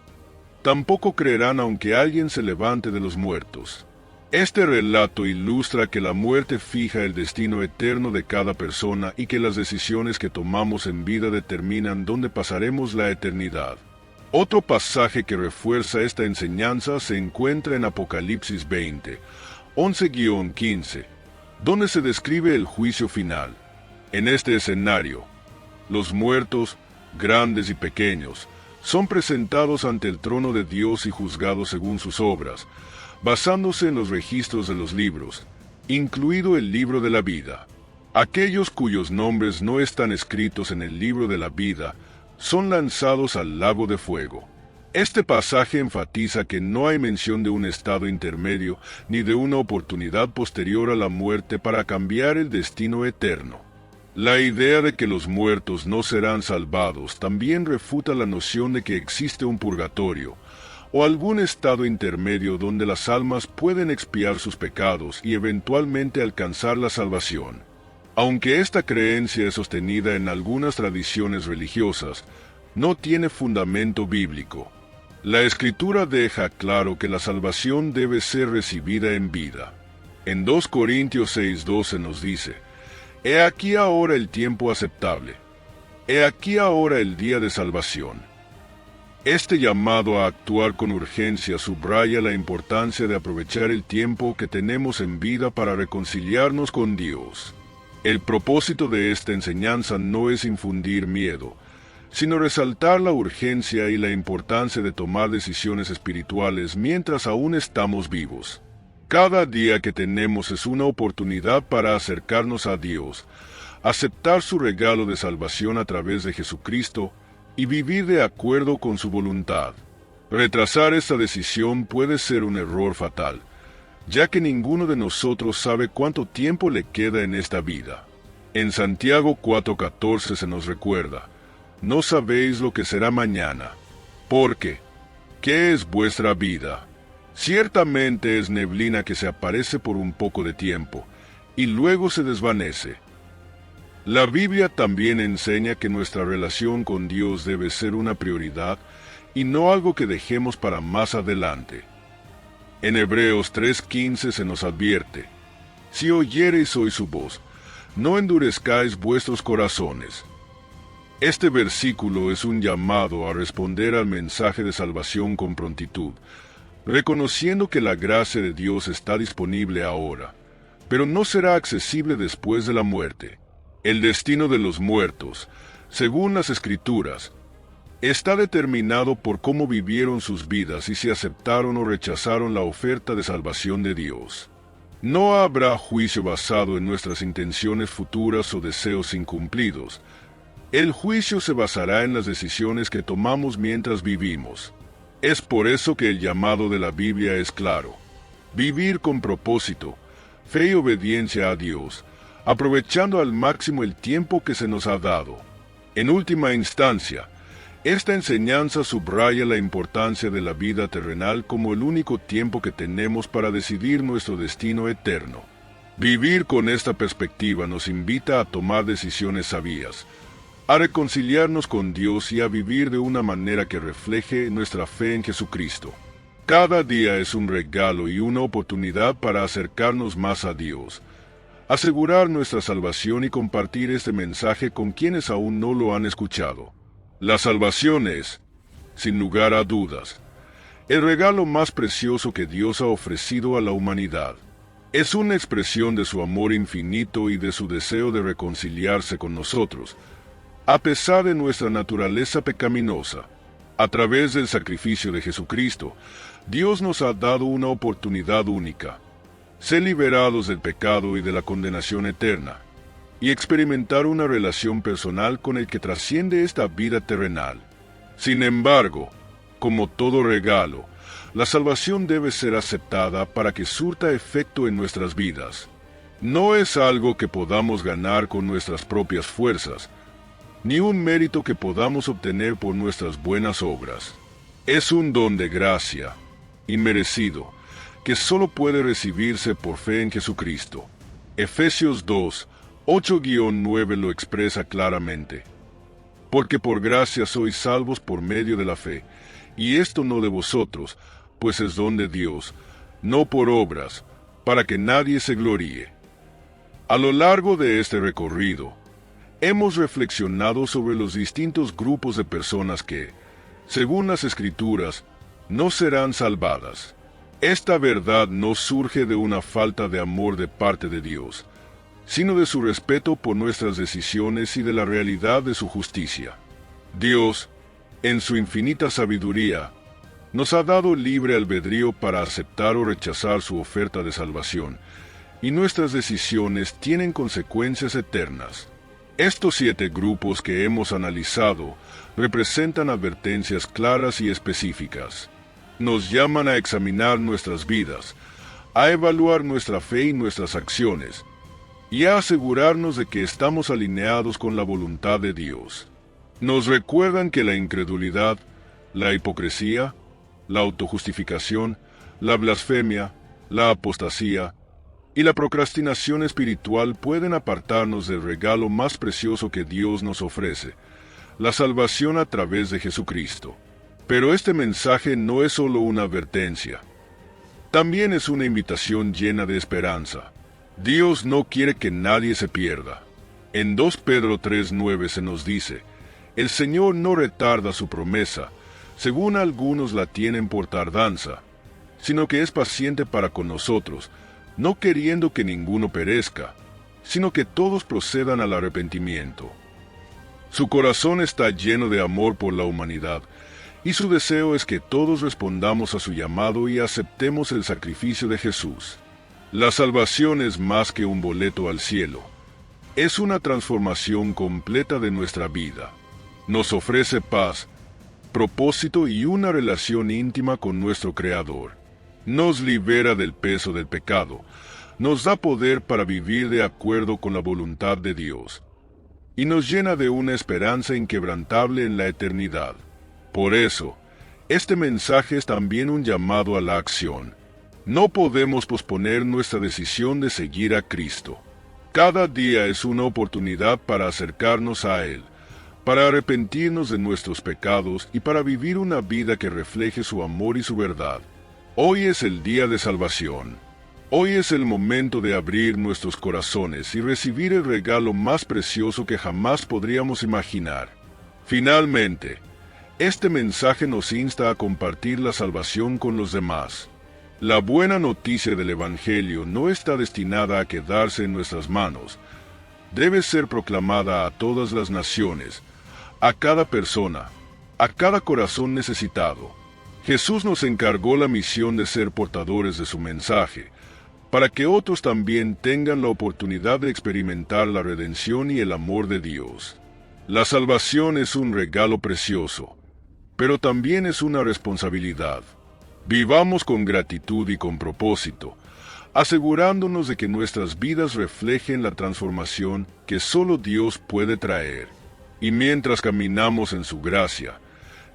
Speaker 1: tampoco creerán aunque alguien se levante de los muertos. Este relato ilustra que la muerte fija el destino eterno de cada persona y que las decisiones que tomamos en vida determinan dónde pasaremos la eternidad. Otro pasaje que refuerza esta enseñanza se encuentra en Apocalipsis 20, 11-15, donde se describe el juicio final. En este escenario, los muertos, grandes y pequeños, son presentados ante el trono de Dios y juzgados según sus obras, basándose en los registros de los libros, incluido el libro de la vida. Aquellos cuyos nombres no están escritos en el libro de la vida son lanzados al lago de fuego. Este pasaje enfatiza que no hay mención de un estado intermedio ni de una oportunidad posterior a la muerte para cambiar el destino eterno. La idea de que los muertos no serán salvados también refuta la noción de que existe un purgatorio, o algún estado intermedio donde las almas pueden expiar sus pecados y eventualmente alcanzar la salvación. Aunque esta creencia es sostenida en algunas tradiciones religiosas, no tiene fundamento bíblico. La Escritura deja claro que la salvación debe ser recibida en vida. En 2 Corintios 6:12 nos dice: «He aquí ahora el tiempo aceptable. He aquí ahora el día de salvación». Este llamado a actuar con urgencia subraya la importancia de aprovechar el tiempo que tenemos en vida para reconciliarnos con Dios. El propósito de esta enseñanza no es infundir miedo, sino resaltar la urgencia y la importancia de tomar decisiones espirituales mientras aún estamos vivos. Cada día que tenemos es una oportunidad para acercarnos a Dios, aceptar su regalo de salvación a través de Jesucristo y vivir de acuerdo con su voluntad. Retrasar esta decisión puede ser un error fatal, ya que ninguno de nosotros sabe cuánto tiempo le queda en esta vida. En Santiago 4:14 se nos recuerda: «No sabéis lo que será mañana, porque, ¿qué es vuestra vida? Ciertamente es neblina que se aparece por un poco de tiempo, y luego se desvanece». La Biblia también enseña que nuestra relación con Dios debe ser una prioridad y no algo que dejemos para más adelante. En Hebreos 3:15 se nos advierte: «Si oyereis hoy su voz, no endurezcáis vuestros corazones». Este versículo es un llamado a responder al mensaje de salvación con prontitud, reconociendo que la gracia de Dios está disponible ahora, pero no será accesible después de la muerte. El destino de los muertos, según las Escrituras, está determinado por cómo vivieron sus vidas y si aceptaron o rechazaron la oferta de salvación de Dios. No habrá juicio basado en nuestras intenciones futuras o deseos incumplidos. El juicio se basará en las decisiones que tomamos mientras vivimos. Es por eso que el llamado de la Biblia es claro: vivir con propósito, fe y obediencia a Dios, aprovechando al máximo el tiempo que se nos ha dado. En última instancia, esta enseñanza subraya la importancia de la vida terrenal como el único tiempo que tenemos para decidir nuestro destino eterno. Vivir con esta perspectiva nos invita a tomar decisiones sabias, a reconciliarnos con Dios y a vivir de una manera que refleje nuestra fe en Jesucristo. Cada día es un regalo y una oportunidad para acercarnos más a Dios, asegurar nuestra salvación y compartir este mensaje con quienes aún no lo han escuchado. La salvación es, sin lugar a dudas, el regalo más precioso que Dios ha ofrecido a la humanidad. Es una expresión de su amor infinito y de su deseo de reconciliarse con nosotros, a pesar de nuestra naturaleza pecaminosa. A través del sacrificio de Jesucristo, Dios nos ha dado una oportunidad única: ser liberados del pecado y de la condenación eterna, y experimentar una relación personal con el que trasciende esta vida terrenal. Sin embargo, como todo regalo, la salvación debe ser aceptada para que surta efecto en nuestras vidas. No es algo que podamos ganar con nuestras propias fuerzas, ni un mérito que podamos obtener por nuestras buenas obras. Es un don de gracia, inmerecido, que solo puede recibirse por fe en Jesucristo. Efesios 2:8-9 lo expresa claramente: «Porque por gracia sois salvos por medio de la fe, y esto no de vosotros, pues es don de Dios, no por obras, para que nadie se gloríe». A lo largo de este recorrido, hemos reflexionado sobre los distintos grupos de personas que, según las Escrituras, no serán salvadas. Esta verdad no surge de una falta de amor de parte de Dios, sino de su respeto por nuestras decisiones y de la realidad de su justicia. Dios, en su infinita sabiduría, nos ha dado libre albedrío para aceptar o rechazar su oferta de salvación, y nuestras decisiones tienen consecuencias eternas. Estos 7 grupos que hemos analizado representan advertencias claras y específicas. Nos llaman a examinar nuestras vidas, a evaluar nuestra fe y nuestras acciones, y a asegurarnos de que estamos alineados con la voluntad de Dios. Nos recuerdan que la incredulidad, la hipocresía, la autojustificación, la blasfemia, la apostasía y la procrastinación espiritual pueden apartarnos del regalo más precioso que Dios nos ofrece, la salvación a través de Jesucristo. Pero este mensaje no es solo una advertencia, también es una invitación llena de esperanza. Dios no quiere que nadie se pierda. En 2 Pedro 3:9 se nos dice: el Señor no retarda su promesa, según algunos la tienen por tardanza, sino que es paciente para con nosotros, no queriendo que ninguno perezca, sino que todos procedan al arrepentimiento. Su corazón está lleno de amor por la humanidad, y su deseo es que todos respondamos a su llamado y aceptemos el sacrificio de Jesús. La salvación es más que un boleto al cielo. Es una transformación completa de nuestra vida. Nos ofrece paz, propósito y una relación íntima con nuestro Creador. Nos libera del peso del pecado, nos da poder para vivir de acuerdo con la voluntad de Dios, y nos llena de una esperanza inquebrantable en la eternidad. Por eso, este mensaje es también un llamado a la acción. No podemos posponer nuestra decisión de seguir a Cristo. Cada día es una oportunidad para acercarnos a Él, para arrepentirnos de nuestros pecados y para vivir una vida que refleje su amor y su verdad. Hoy es el día de salvación. Hoy es el momento de abrir nuestros corazones y recibir el regalo más precioso que jamás podríamos imaginar. Finalmente, este mensaje nos insta a compartir la salvación con los demás. La buena noticia del Evangelio no está destinada a quedarse en nuestras manos. Debe ser proclamada a todas las naciones, a cada persona, a cada corazón necesitado. Jesús nos encargó la misión de ser portadores de su mensaje, para que otros también tengan la oportunidad de experimentar la redención y el amor de Dios. La salvación es un regalo precioso, pero también es una responsabilidad. Vivamos con gratitud y con propósito, asegurándonos de que nuestras vidas reflejen la transformación que solo Dios puede traer. Y mientras caminamos en su gracia,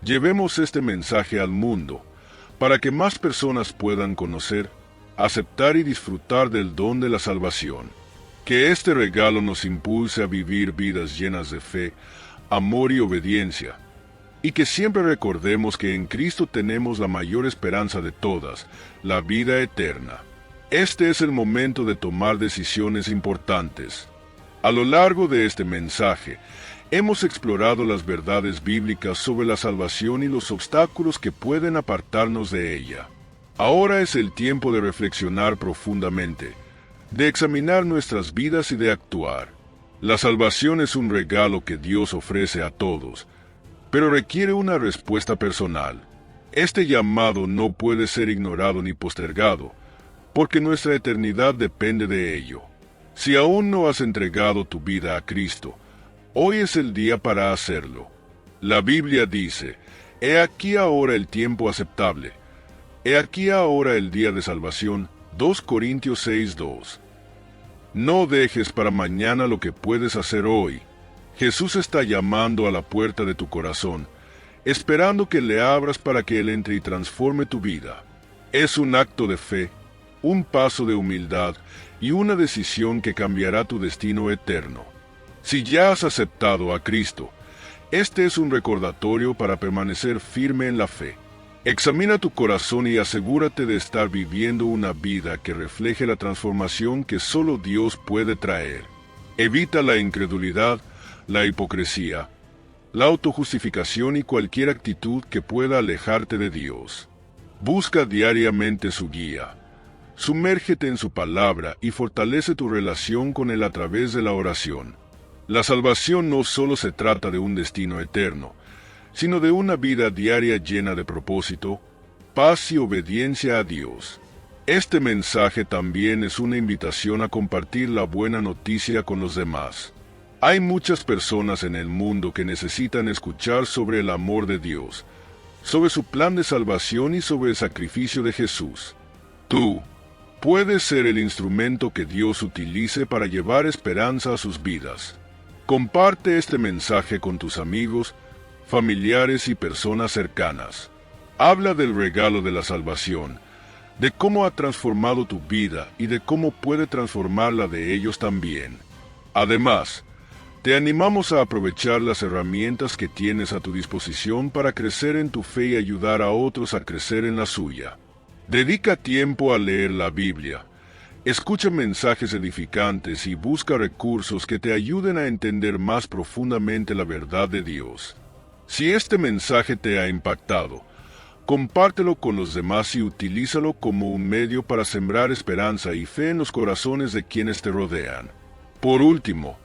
Speaker 1: llevemos este mensaje al mundo, para que más personas puedan conocer, aceptar y disfrutar del don de la salvación. Que este regalo nos impulse a vivir vidas llenas de fe, amor y obediencia, y que siempre recordemos que en Cristo tenemos la mayor esperanza de todas, la vida eterna. Este es el momento de tomar decisiones importantes. A lo largo de este mensaje, hemos explorado las verdades bíblicas sobre la salvación y los obstáculos que pueden apartarnos de ella. Ahora es el tiempo de reflexionar profundamente, de examinar nuestras vidas y de actuar. La salvación es un regalo que Dios ofrece a todos, pero requiere una respuesta personal. Este llamado no puede ser ignorado ni postergado, porque nuestra eternidad depende de ello. Si aún no has entregado tu vida a Cristo, hoy es el día para hacerlo. La Biblia dice: «He aquí ahora el tiempo aceptable. He aquí ahora el día de salvación». 2 Corintios 6:2. No dejes para mañana lo que puedes hacer hoy. Jesús está llamando a la puerta de tu corazón, esperando que le abras para que Él entre y transforme tu vida. Es un acto de fe, un paso de humildad y una decisión que cambiará tu destino eterno. Si ya has aceptado a Cristo, este es un recordatorio para permanecer firme en la fe. Examina tu corazón y asegúrate de estar viviendo una vida que refleje la transformación que solo Dios puede traer. Evita la incredulidad, la hipocresía, la autojustificación y cualquier actitud que pueda alejarte de Dios. Busca diariamente su guía. Sumérgete en su palabra y fortalece tu relación con Él a través de la oración. La salvación no solo se trata de un destino eterno, sino de una vida diaria llena de propósito, paz y obediencia a Dios. Este mensaje también es una invitación a compartir la buena noticia con los demás. Hay muchas personas en el mundo que necesitan escuchar sobre el amor de Dios, sobre su plan de salvación y sobre el sacrificio de Jesús. Tú puedes ser el instrumento que Dios utilice para llevar esperanza a sus vidas. Comparte este mensaje con tus amigos, familiares y personas cercanas. Habla del regalo de la salvación, de cómo ha transformado tu vida y de cómo puede transformar la de ellos también. Además, te animamos a aprovechar las herramientas que tienes a tu disposición para crecer en tu fe y ayudar a otros a crecer en la suya. Dedica tiempo a leer la Biblia. Escucha mensajes edificantes y busca recursos que te ayuden a entender más profundamente la verdad de Dios. Si este mensaje te ha impactado, compártelo con los demás y utilízalo como un medio para sembrar esperanza y fe en los corazones de quienes te rodean. Por último,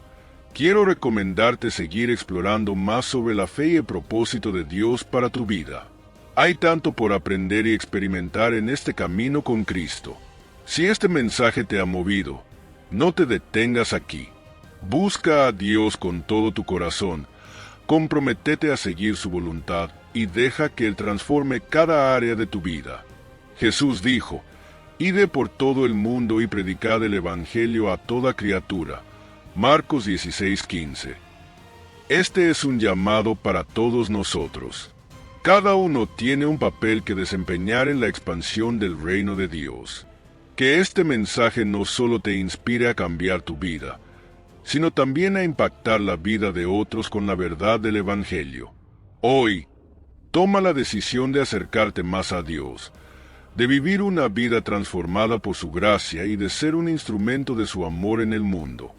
Speaker 1: quiero recomendarte seguir explorando más sobre la fe y el propósito de Dios para tu vida. Hay tanto por aprender y experimentar en este camino con Cristo. Si este mensaje te ha movido, no te detengas aquí. Busca a Dios con todo tu corazón, comprométete a seguir su voluntad y deja que Él transforme cada área de tu vida. Jesús dijo, «Id por todo el mundo y predicad el Evangelio a toda criatura». Marcos 16:15. Este es un llamado para todos nosotros. Cada uno tiene un papel que desempeñar en la expansión del reino de Dios. Que este mensaje no solo te inspire a cambiar tu vida, sino también a impactar la vida de otros con la verdad del Evangelio. Hoy, toma la decisión de acercarte más a Dios, de vivir una vida transformada por su gracia y de ser un instrumento de su amor en el mundo.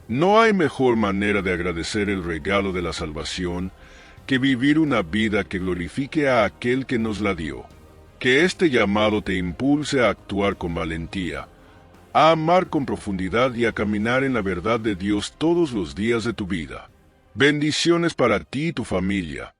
Speaker 1: No hay mejor manera de agradecer el regalo de la salvación que vivir una vida que glorifique a aquel que nos la dio. Que este llamado te impulse a actuar con valentía, a amar con profundidad y a caminar en la verdad de Dios todos los días de tu vida. Bendiciones para ti y tu familia.